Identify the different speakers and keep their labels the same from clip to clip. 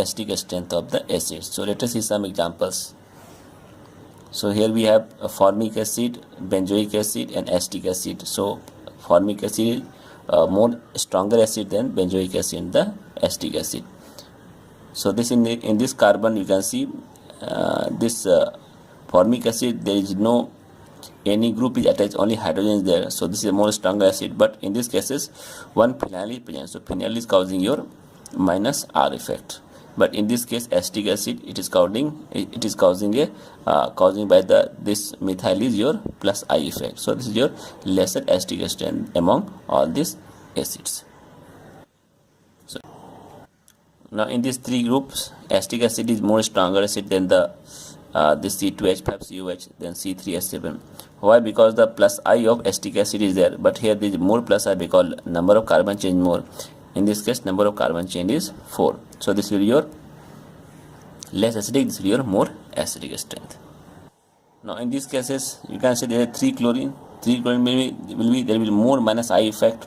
Speaker 1: acidic strength of the acid. So let us see some examples. So here we have formic acid, benzoic acid, and acetic acid. So formic acid is more stronger acid than benzoic acid and the acetic acid. So this in this carbon you can see this formic acid, there is no any group is attached, only hydrogen is there. So this is a more stronger acid, but in this cases one phenyl is present. So phenyl is causing your minus R effect. But in this case acetic acid, it is causing a causing by the this methyl is your plus I effect. So this is your lesser acidic strength among all these acids. So now in these three groups, acetic acid is more stronger acid than the this C2H5COH than C3H7. Why? Because the plus I of acetic acid is there, but here there is more plus I because number of carbon change more. In this case number of carbon change is 4. So this will be your less acidic, this will be your more acidic strength. Now in these cases you can say there are 3 chlorine. 3 chlorine will be there will be more minus I effect.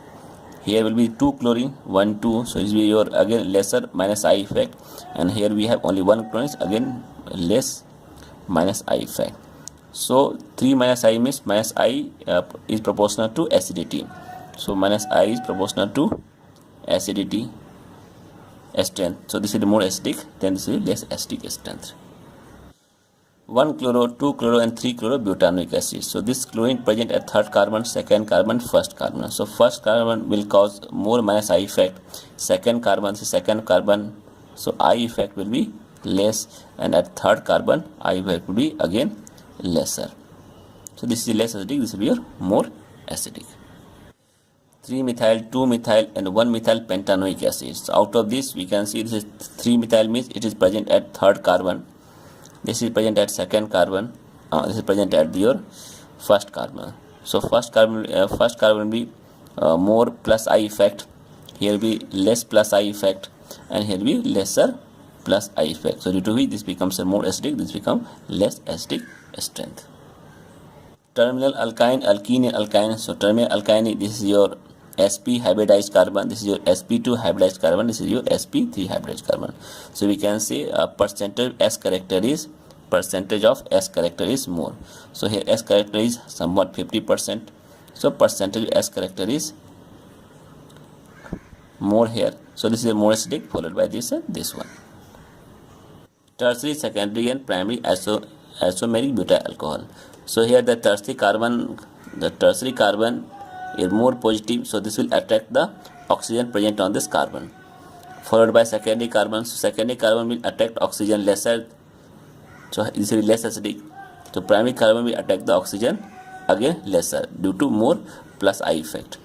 Speaker 1: Here will be 2 chlorine, 1 2, so it will be your again lesser minus I effect, and here we have only 1 chlorine, again less minus I effect. So 3 minus I means minus I is proportional to acidity. So minus I is proportional to acidity strength. So this is more acidic, then this is less acidic strength. 1 chloro, 2 chloro, and 3 chlorobutanoic acid. So this chlorine present at third carbon, second carbon, first carbon. So first carbon will cause more minus I effect. Second carbon, so I effect will be less, and at third carbon I effect will be again lesser. So this is less acidic, this will be your more acidic. 3 methyl, 2 methyl, and 1 methyl pentanoic acid. So out of this we can see this is 3 methyl means it is present at third carbon. This is present at second carbon. This is present at your first carbon. So first carbon will be more plus I effect. Here will be less plus I effect, and here will be lesser plus I effect. So due to which this becomes a more acidic, this becomes less acidic strength. Terminal alkyne, alkene, and alkyne. So terminal alkyne, this is your sp hybridized carbon, this is your sp2 hybridized carbon, this is your sp3 hybridized carbon. So we can say percentage of S character is more. So here S character is somewhat 50%. So percentage of S character is more here. So this is a more acidic, followed by this and this one. Tertiary, secondary, and primary isomeric butyl alcohol. So here the tertiary carbon is more positive, so this will attract the oxygen present on this carbon, followed by secondary carbon. So secondary carbon will attract oxygen lesser, so this will be less acidic. So primary carbon will attack the oxygen again lesser due to more plus I effect.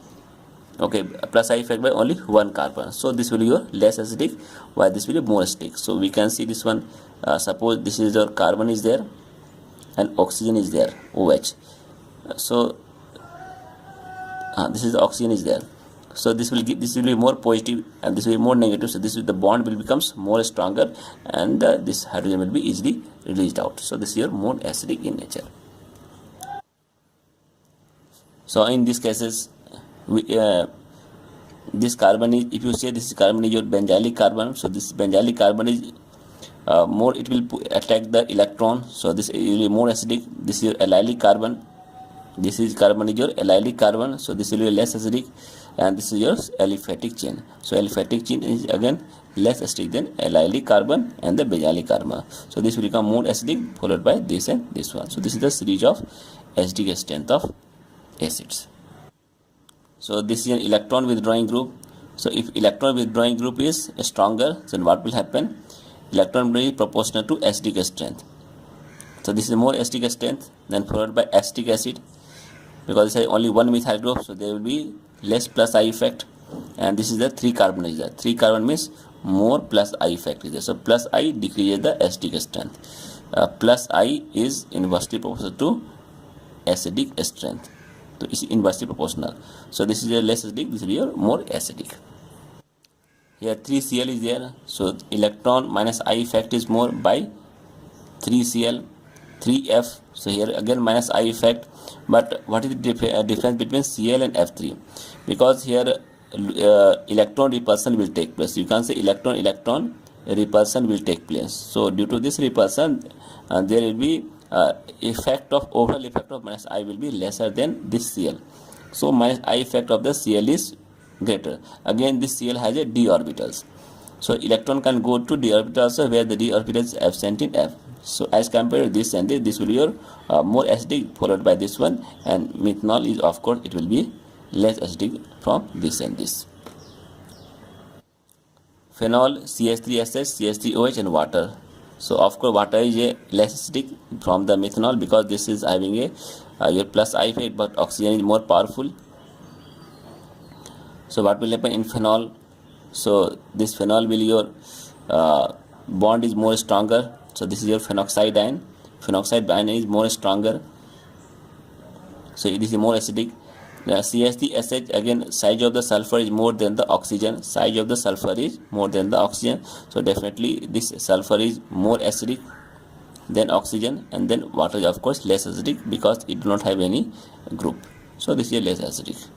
Speaker 1: Okay, plus I effect by only 1 carbon. So this will be your less acidic, while this will be more acidic. So we can see this one, suppose this is your carbon is there and oxygen is there, OH. So this is the oxygen is there. So this will be more positive, and this will be more negative. So the bond will becomes more stronger, and this hydrogen will be easily released out. So this is your more acidic in nature. So in these cases, this carbon is, if you say this carbon is your benzylic carbon, so this benzylic carbon is more, it will attack the electron. So this will be more acidic. This is your allylic carbon. This is carbon is your allylic carbon, so this will be less acidic, and this is your aliphatic chain. So aliphatic chain is again less acidic than allylic carbon and the benzylic carbon. So this will become more acidic, followed by this and this one. So this is the series of acidic strength of acids. So this is an electron withdrawing group. So if electron withdrawing group is stronger, then what will happen? Electron will be proportional to acidic strength. So this is more acidic strength, then followed by acetic acid, because this is only 1 methyl group, so there will be less plus I effect, and this is the 3 carbon is there. 3 carbon means more plus I effect is there. So plus I decreases the acidic strength. Plus I is inversely proportional to acidic strength. So it's inversely proportional. So this is a less acidic, this will be a more acidic. Here 3Cl is there, so electron minus I effect is more by 3Cl, 3F. So here again minus I effect, but what is the difference between Cl and F3? Because here electron repulsion will take place. You can say electron repulsion will take place. So due to this repulsion, there will be overall effect of minus I will be lesser than this Cl. So minus I effect of the Cl is greater. Again, this Cl has a d orbitals. So electron can go to d orbital also, where the d orbital is absent in F. So as compared to this and this will be your more acidic, followed by this one, and methanol is, of course, it will be less acidic from this and this. Phenol, CH3SH, CH3OH and water. So of course water is a less acidic from the methanol, because this is having a your plus I effect, but oxygen is more powerful. So what will happen in phenol? So this phenol will your bond is more stronger. So this is your phenoxide ion. Phenoxide ion is more stronger. So this is more acidic. CH3SH, again, size of the sulfur is more than the oxygen. Size of the sulfur is more than the oxygen. So definitely this sulfur is more acidic than oxygen, and then water is of course less acidic because it do not have any group. So this is less acidic.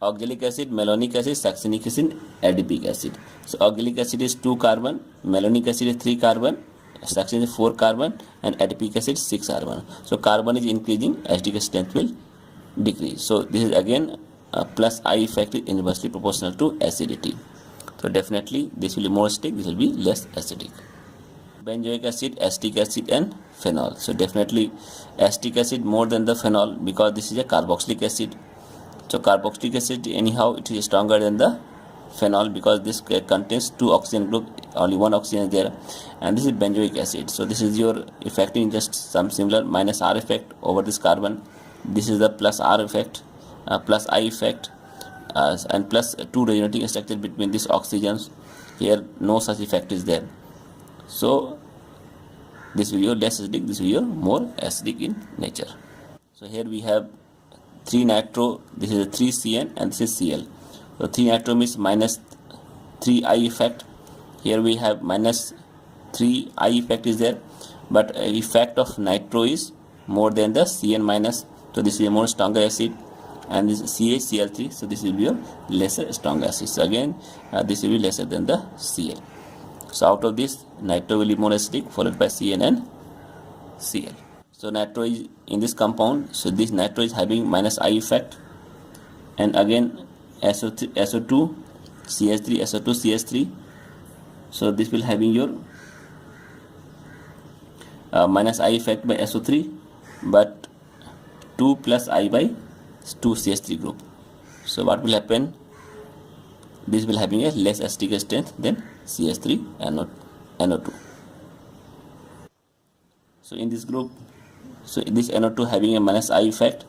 Speaker 1: Oxalic acid, malonic acid, succinic acid, adipic acid. So oxalic acid is 2 carbon, malonic acid is 3 carbon, succinic is 4 carbon, and adipic acid is 6 carbon. So carbon is increasing, acidic strength will decrease. So this is again plus I effect is inversely proportional to acidity. So definitely this will be more acidic, this will be less acidic. Benzoic acid, acetic acid and phenol. So definitely acetic acid more than the phenol, because this is a carboxylic acid. So carboxylic acid anyhow it is stronger than the phenol, because this contains 2 oxygen group, only 1 oxygen is there, and this is benzoic acid. So this is your effecting just some similar minus R effect over this carbon. This is the plus R effect, plus I effect, and plus 2 resonating structure between these oxygens. Here no such effect is there. So this will be less acidic, this will be more acidic in nature. So here we have 3 nitro, this is a 3CN and this is Cl. So 3 nitro means minus 3I effect. Here we have minus 3I effect is there, but effect of nitro is more than the Cn minus. So this is a more stronger acid, and this is CaCl3. So this will be a lesser strong acid. So again this will be lesser than the Cl. So out of this, nitro will be more acidic, followed by Cn and Cl. So nitro is in this compound. So this nitro is having minus I effect, and again SO2, CH3, SO2, CH3. So this will having your minus I effect by SO3, but 2 plus I by 2 CH3 group. So what will happen? This will having a less acidic strength than CH3 NO2. So in this group, so this NO2 having a minus I effect.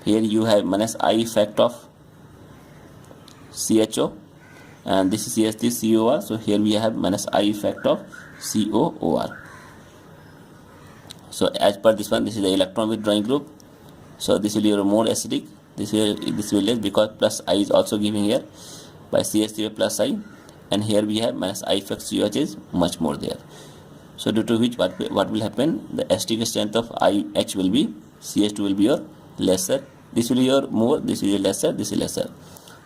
Speaker 1: Here you have minus I effect of CHO, and this is CH3 COR. So here we have minus I effect of COOR. So as per this one, this is the electron withdrawing group. So this will be more acidic. This will less, because plus I is also giving here by CH3 plus I, and here we have minus I effect COH is much more there. So due to which what will happen? The acidic strength of IH will be, CH2 will be your lesser. This will be your more. This is lesser. This is lesser.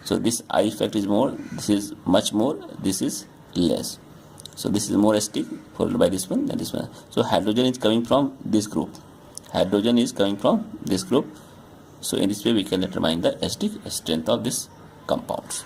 Speaker 1: So this I effect is more. This is much more. This is less. So this is more acidic, followed by this one and this one. So hydrogen is coming from this group. Hydrogen is coming from this group. So in this way we can determine the acidic strength of these compounds.